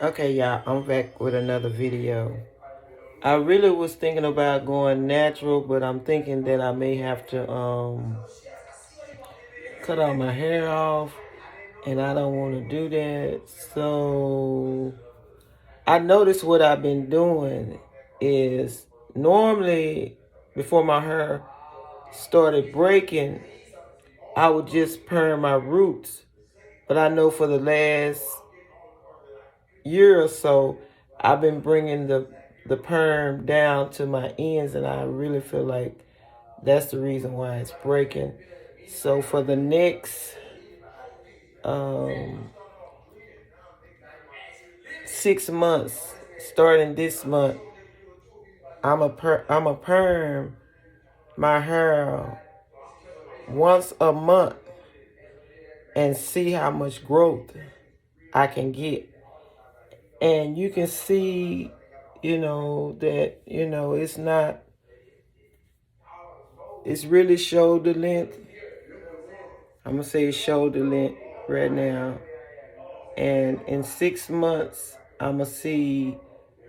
Okay, y'all, I'm back with another video. I really was thinking about going natural, but I'm thinking that I may have to cut all my hair off, and I don't want to do that. So I noticed what I've been doing is normally before my hair started breaking, I would just perm my roots. But I know for the last year or so, I've been bringing the perm down to my ends, and I really feel like that's the reason why it's breaking. So for the next um, 6 months, starting this month, I'm a perm my hair once a month and see how much growth I can get. And you can see, that it's really shoulder length. I'm gonna say shoulder length right now. And in 6 months, I'm gonna see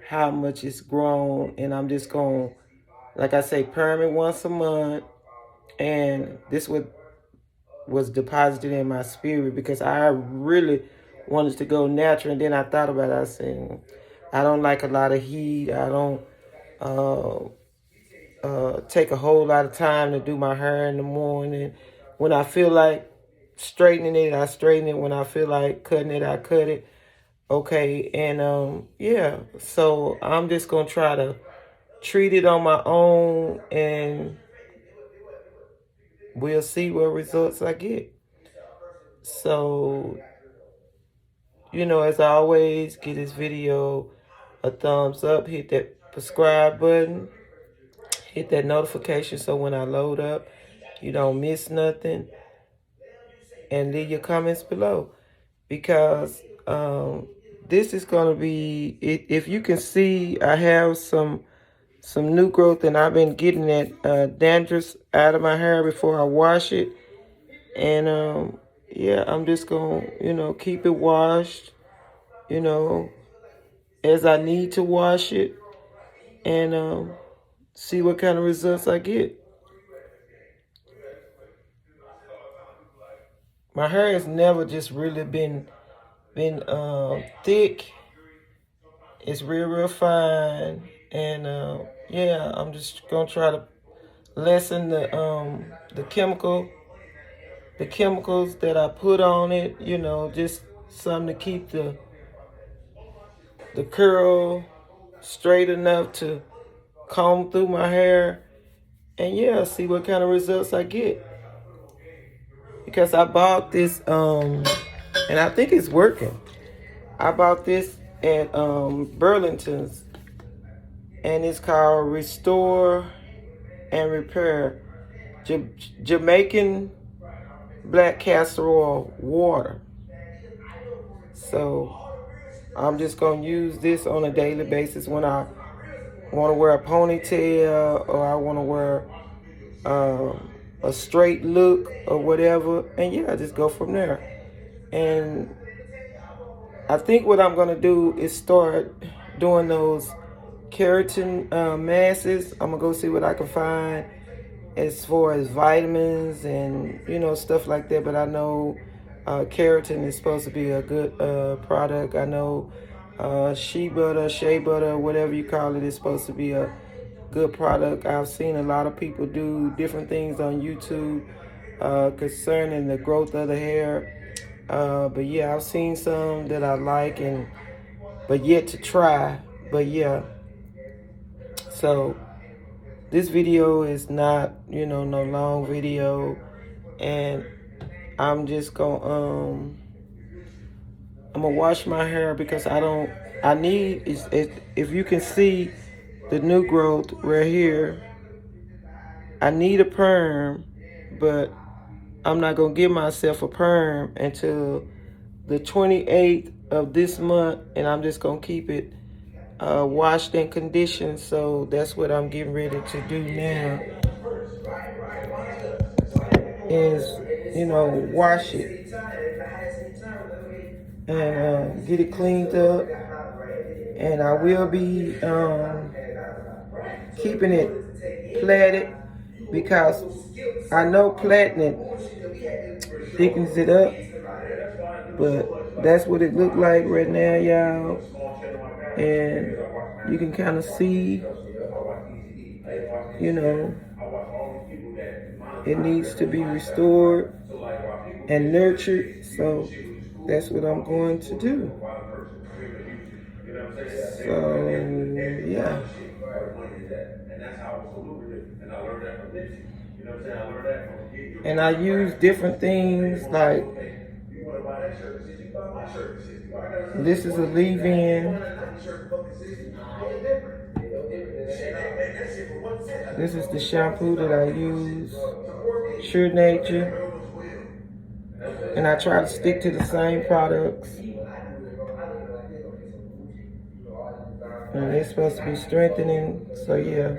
how much it's grown. And I'm just gonna, like I say, perm it once a month. And this was deposited in my spirit because I really wanted to go natural. And then I thought about it. I said, I don't like a lot of heat. I don't uh, take a whole lot of time to do my hair in the morning. When I feel like straightening it, I straighten it. When I feel like cutting it, I cut it. Okay, and yeah, so I'm just gonna try to treat it on my own, and we'll see what results I get. So, as I always, give this video a thumbs up, hit that subscribe button, hit that notification so when I load up, you don't miss nothing, and leave your comments below because this is going to be, if you can see, I have some new growth, and I've been getting that dandruff out of my hair before I wash it. And yeah, I'm just going to, keep it washed, you know, as I need to wash it, and see what kind of results I get. My hair has never just really been thick. It's real fine, and yeah, I'm just gonna try to lessen the chemicals that I put on it. Just something to keep the curl straight enough to comb through my hair, and yeah, see what kind of results I get. Because I bought this and I think it's working. I bought this at Burlington's, and it's called Restore and Repair Jamaican Black Castor Oil Water. So I'm just going to use this on a daily basis when I want to wear a ponytail, or I want to wear a straight look or whatever. And yeah, I just go from there. And I think what I'm going to do is start doing those keratin masses. I'm going to go see what I can find as far as vitamins and, stuff like that. But I know keratin is supposed to be a good product. I know shea butter, whatever you call it, is supposed to be a good product. I've seen a lot of people do different things on YouTube concerning the growth of the hair. But yeah, I've seen some that I like, but yet to try. But yeah, so this video is not, no long video, and I'm just gonna I'm gonna wash my hair because I need is if you can see the new growth right here. I need a perm, but I'm not gonna give myself a perm until the 28th of this month, and I'm just gonna keep it washed and conditioned. So that's what I'm getting ready to do now, is wash it and get it cleaned up, And I will be keeping it plaited because I know plaiting it thickens it up, but that's what it looked like right now, y'all. And you can kind of see, you know, it needs to be restored and nurtured. So that's what I'm going to do. So yeah. And I use different things, like this is a leave-in. This is the shampoo that I use, Sure Nature. And I try to stick to the same products. And it's supposed to be strengthening, so yeah.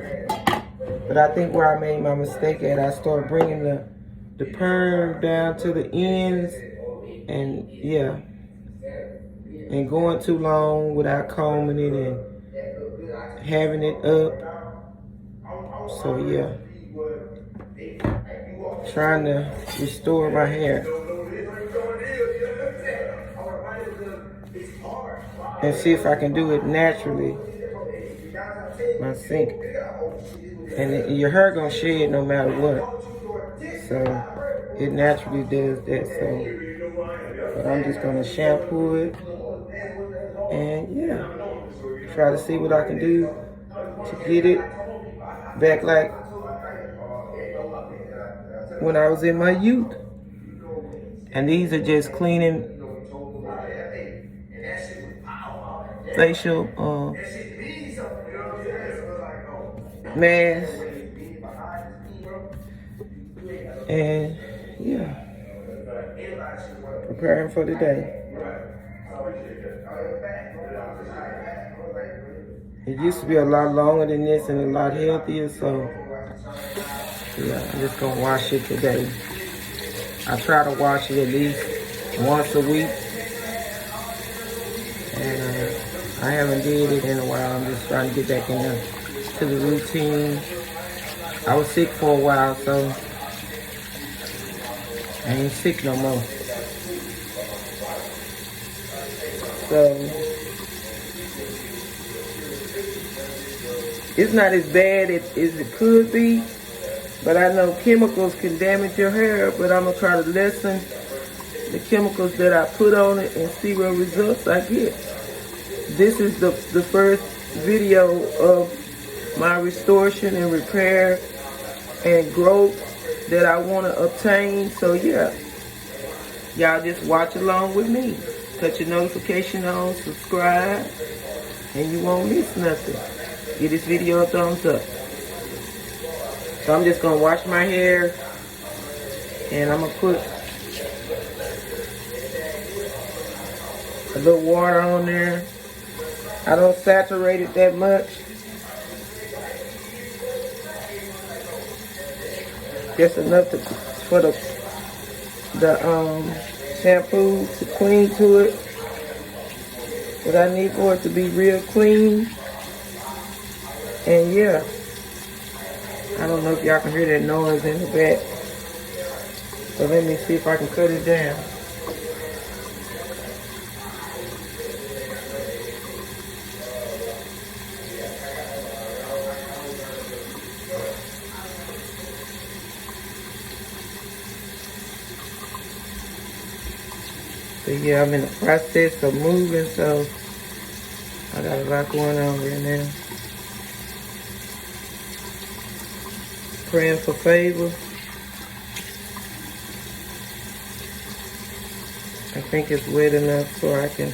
But I think where I made my mistake at, I started bringing the perm down to the ends, and yeah, and going too long without combing it and having it up. So yeah, trying to restore my hair and see if I can do it naturally. My sink, and your hair gonna shed no matter what, so it naturally does that. So, but I'm just gonna shampoo it and yeah, try to see what I can do to get it back like when I was in my youth. And these are just cleaning facial mask. And yeah, preparing for the day. It used to be a lot longer than this and a lot healthier, so yeah, I'm just gonna wash it today. I try to wash it at least once a week, and I haven't did it in a while. I'm just trying to get back to the routine. I was sick for a while, so I ain't sick no more. So it's not as bad as it could be, but I know chemicals can damage your hair, but I'm gonna try to lessen the chemicals that I put on it and see what results I get. This is the first video of my restoration and repair and growth that I want to obtain. So yeah, y'all just watch along with me. Touch your notification on, subscribe, and you won't miss nothing. Give this video a thumbs up. So I'm just gonna wash my hair, and I'm gonna put a little water on there. I don't saturate it that much. Just enough for the shampoo to clean to it. But I need for it to be real clean. And yeah, I don't know if y'all can hear that noise in the back. So let me see if I can cut it down. So yeah, I'm in the process of moving, so I got a lot going on right now. Praying for favor. I think it's wet enough so I can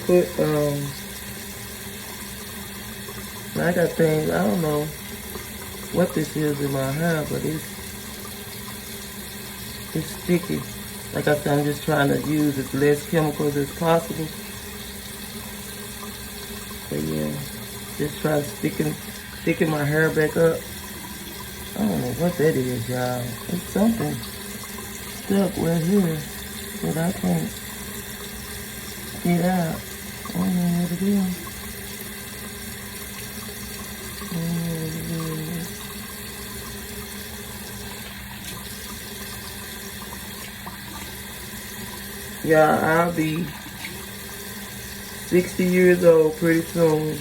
put, I got things, I don't know what this is in my hair, but it's sticky. Like I said, I'm just trying to use as less chemicals as possible. So yeah, just try sticking my hair back up. I don't know what that is, y'all. It's something stuck right here that I can't get out. I don't know what it is. Yeah, I'll be 60 years old pretty soon,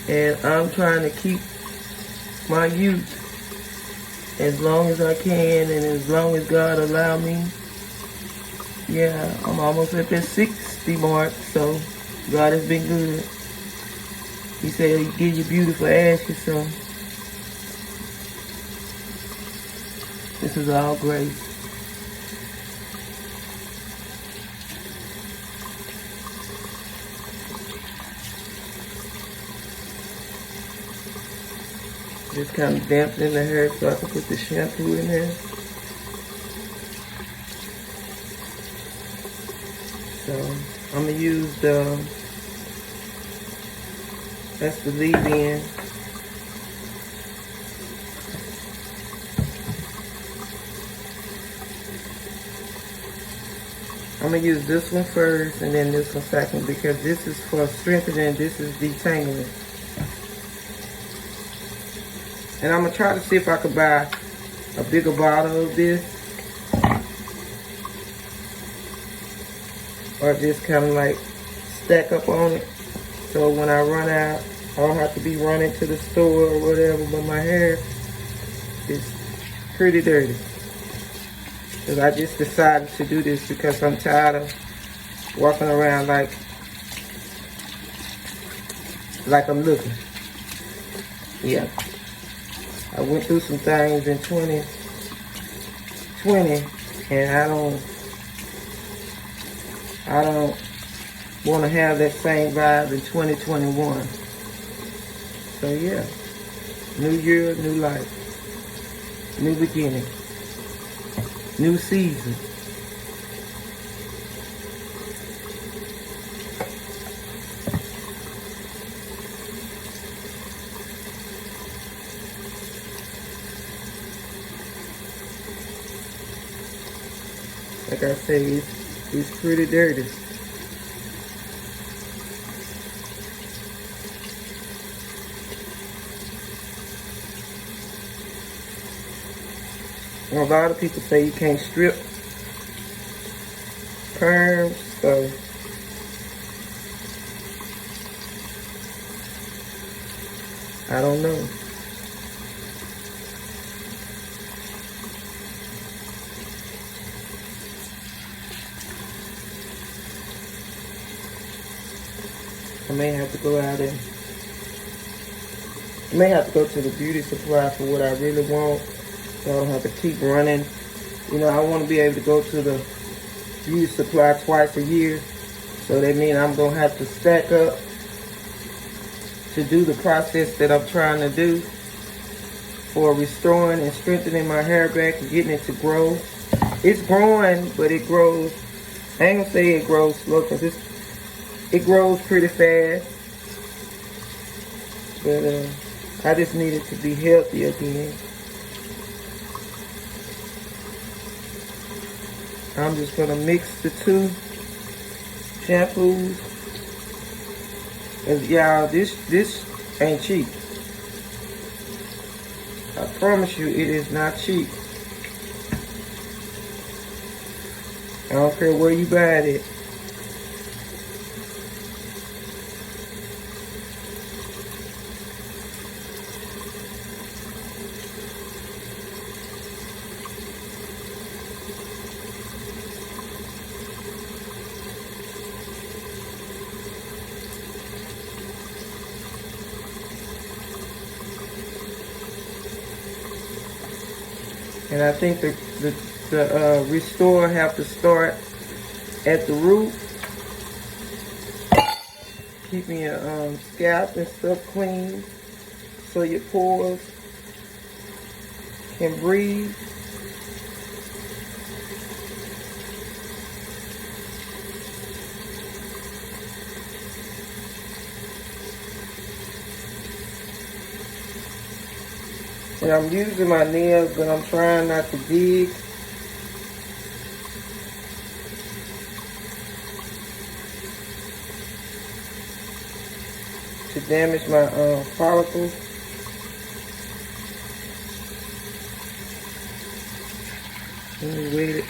and I'm trying to keep my youth as long as I can, and as long as God allow me. Yeah, I'm almost at that 60 mark, so God has been good. He said He'd give you beautiful ashes, so this is all grace. Just kind of dampen the hair so I can put the shampoo in there. So I'm gonna use that's the leave-in. I'm gonna use this one first and then this one second because this is for strengthening, this is detangling. And I'm gonna try to see if I could buy a bigger bottle of this. Or just kind of like stack up on it. So when I run out, I don't have to be running to the store or whatever, but my hair is pretty dirty. Because I just decided to do this because I'm tired of walking around like I'm looking. Yeah. I went through some things in 2020 and I don't want to have that same vibe in 2021. So yeah, new year, new life, new beginning, new season. Like I say, it's pretty dirty. A lot of people say you can't strip perms, so I don't know. I may have to go out and I may have to go to the beauty supply for what I really want. So I don't have to keep running. You know, I want to be able to go to the beauty supply twice a year. So that means I'm going to have to stack up to do the process that I'm trying to do for restoring and strengthening my hair back and getting it to grow. It's growing, but it grows. I ain't going to say it grows slow because it grows pretty fast. But I just need it to be healthy again. I'm just going to mix the two shampoos. And y'all, this ain't cheap. I promise you, it is not cheap. I don't care where you buy it. And I think the restore have to start at the root, keeping your scalp and stuff clean so your pores can breathe. And I'm using my nails, but I'm trying not to dig. to damage my follicles. And wait it,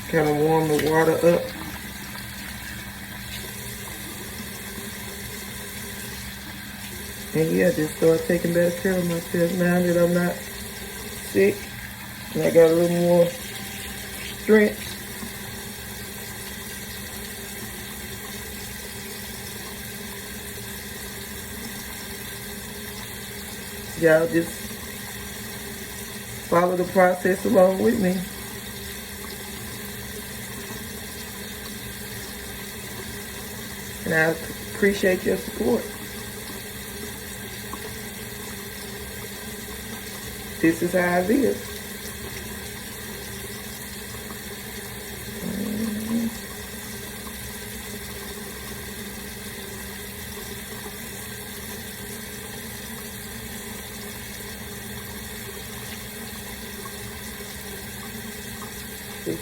kind of warm the water up. And yeah, just start taking better care of myself now that I'm not sick. And I got a little more strength. Y'all just follow the process along with me. And I appreciate your support. This is how I live.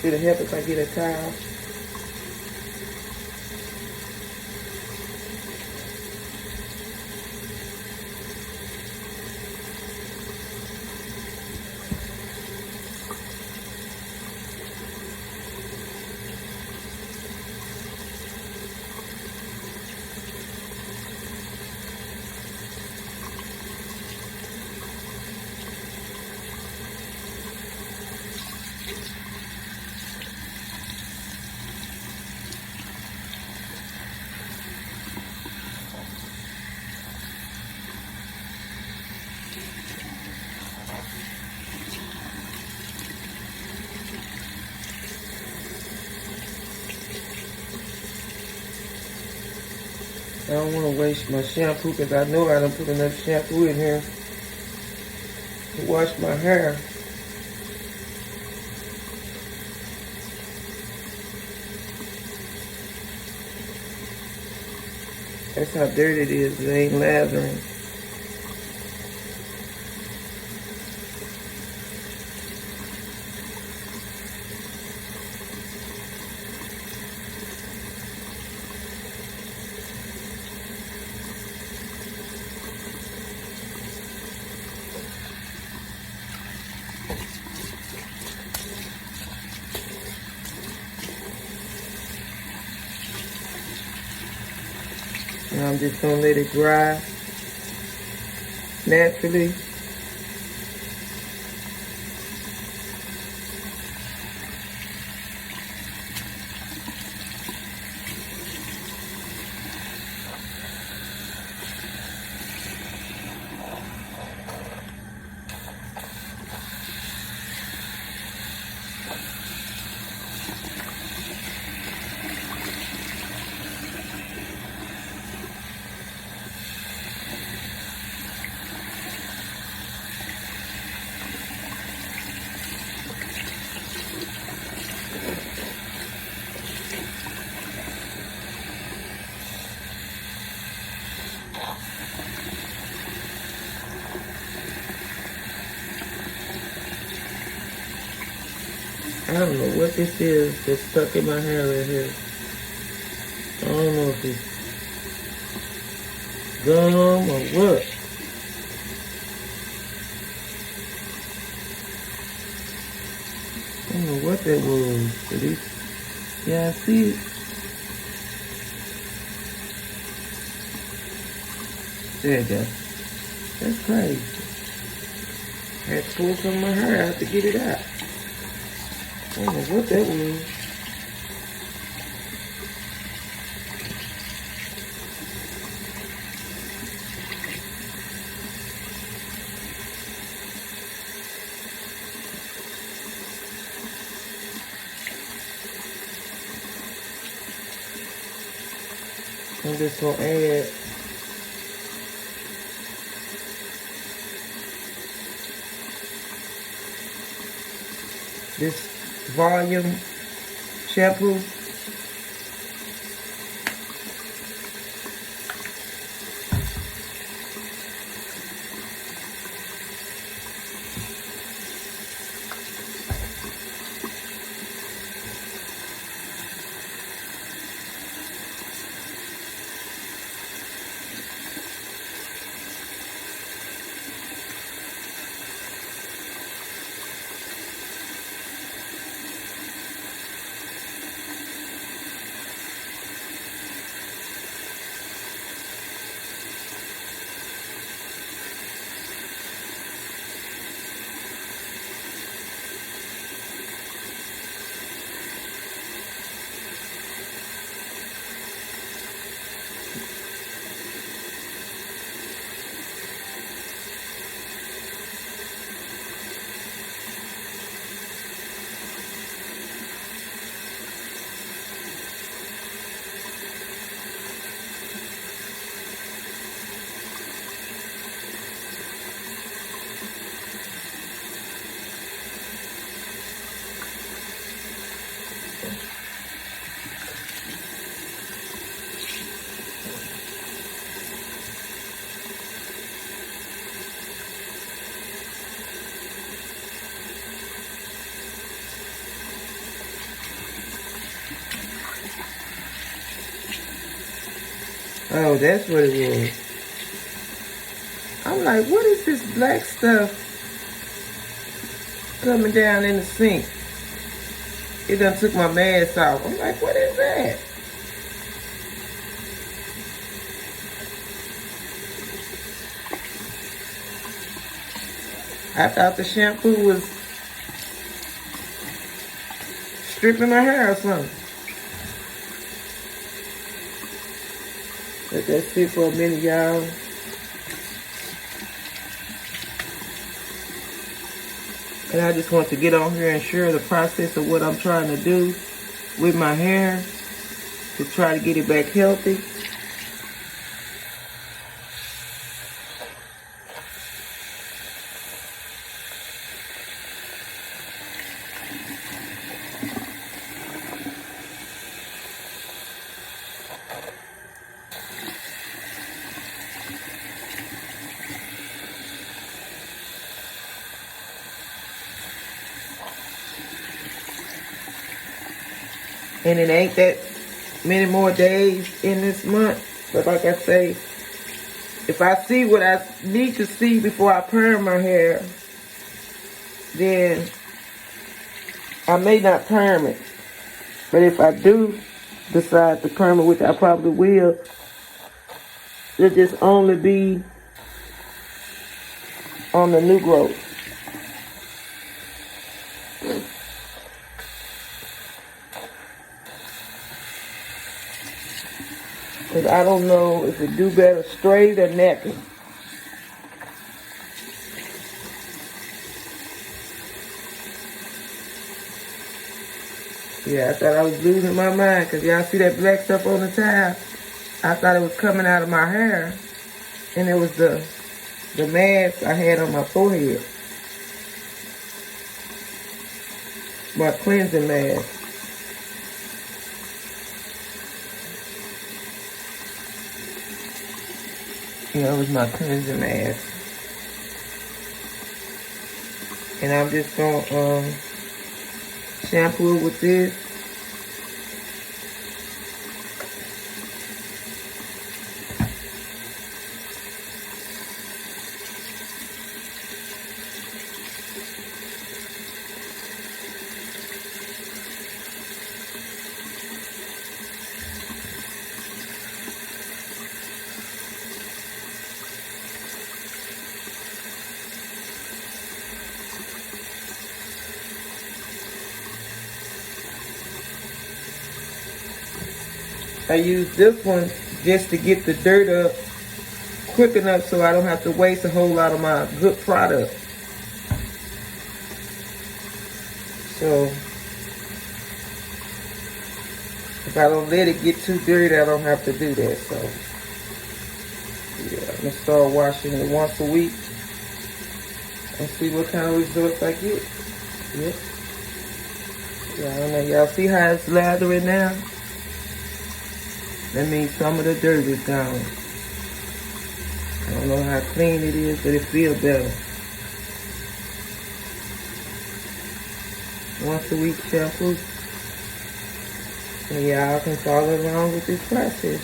It'll help if I get a towel. I don't want to waste my shampoo because I know I done put enough shampoo in here to wash my hair. That's how dirty it is. It ain't lathering. And I'm just gonna let it dry naturally. I don't know what this is that's stuck in my hair right here. I don't know if it's gum or what. I don't know what that was. But yeah, I see it. There you go. That's crazy. I had to pull some of my hair out to get it out. I don't know what that was. I'm just gonna add this volume shampoo. Oh, that's what it was. I'm like, what is this black stuff coming down in the sink? It done took my mask off. I'm like, what is that? I thought the shampoo was stripping my hair or something. Let that sit for a minute, y'all. And I just want to get on here and share the process of what I'm trying to do with my hair to try to get it back healthy. And it ain't that many more days in this month. But like I say, if I see what I need to see before I perm my hair, then I may not perm it. But if I do decide to perm it, which I probably will, it'll just only be on the new growth. Because I don't know if it do better straight or nappy. Yeah, I thought I was losing my mind because y'all see that black stuff on the towel. I thought it was coming out of my hair. And it was the mask I had on my forehead. My cleansing mask. Yeah, it was my cleansing mask. And I'm just gonna shampoo it with this. I use this one just to get the dirt up quick enough so I don't have to waste a whole lot of my good product. So if I don't let it get too dirty, I don't have to do that. So yeah, I'm gonna start washing it once a week and see what kind of results I get. Yep. Yeah, I don't know. Y'all see how it's lathering now? That means some of the dirt is gone. I don't know how clean it is, but it feels better. Once a week shampoo. And y'all can follow along with this process.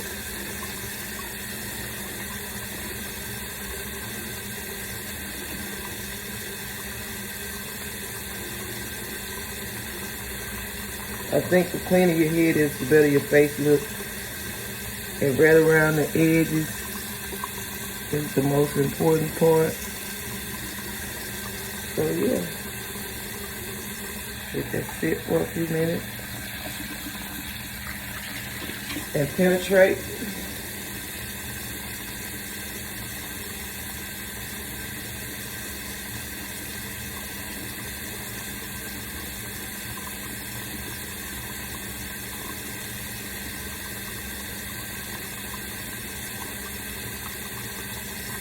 I think the cleaner your head is, the better your face looks. And right around the edges is the most important part. So yeah, let that sit for a few minutes and penetrate.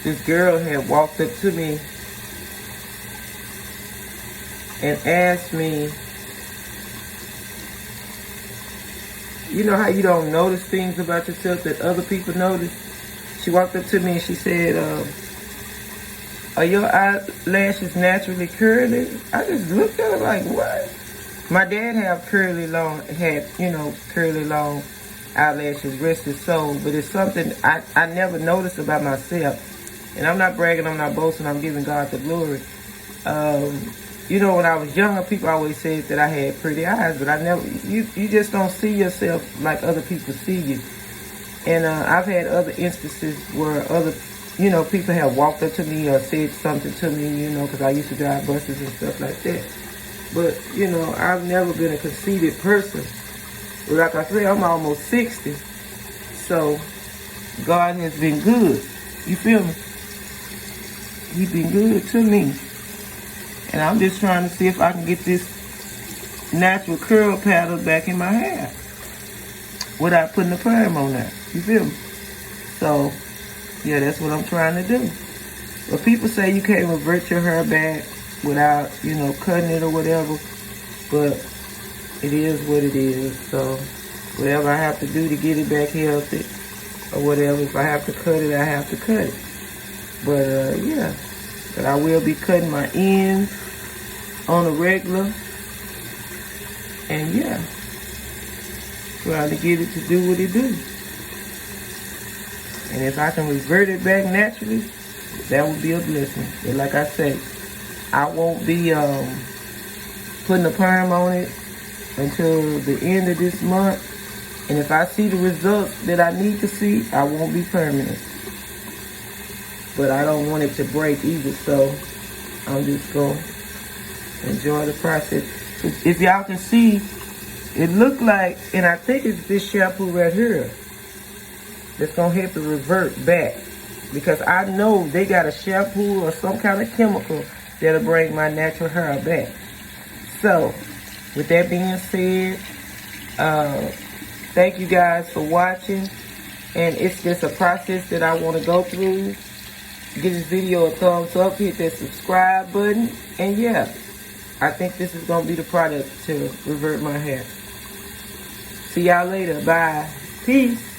This girl had walked up to me and asked me, you know how you don't notice things about yourself that other people notice? She walked up to me and she said, are your eyelashes naturally curly? I just looked at her like, what? My dad had curly long eyelashes, rest his soul. But it's something I never noticed about myself. And I'm not bragging, I'm not boasting, I'm giving God the glory. You know, when I was younger, people always said that I had pretty eyes, but I never, you just don't see yourself like other people see you. And I've had other instances where other, you know, people have walked up to me or said something to me, you know, because I used to drive buses and stuff like that. But, you know, I've never been a conceited person. But like I said, I'm almost 60. So, God has been good. You feel me? He's been good to me. And I'm just trying to see if I can get this natural curl pattern back in my hair without putting a perm on that. You feel me? So, yeah, that's what I'm trying to do. But people say you can't revert your hair back without, you know, cutting it or whatever. But it is what it is. So, whatever I have to do to get it back healthy or whatever, if I have to cut it, I have to cut it. But, yeah. But I will be cutting my ends on a regular. And, yeah. Trying to get it to do what it do. And if I can revert it back naturally, that would be a blessing. But like I say, I won't be putting a perm on it until the end of this month. And if I see the results that I need to see, I won't be permanent. But I don't want it to break either, so I'm just going to enjoy the process. If y'all can see, it looked like, and I think it's this shampoo right here that's going to help it revert back. Because I know they got a shampoo or some kind of chemical that'll bring my natural hair back. So, with that being said, thank you guys for watching. And it's just a process that I want to go through. Give this video a thumbs up, hit that subscribe button. And yeah, I think this is going to be the product to revert my hair. See y'all later. Bye. Peace.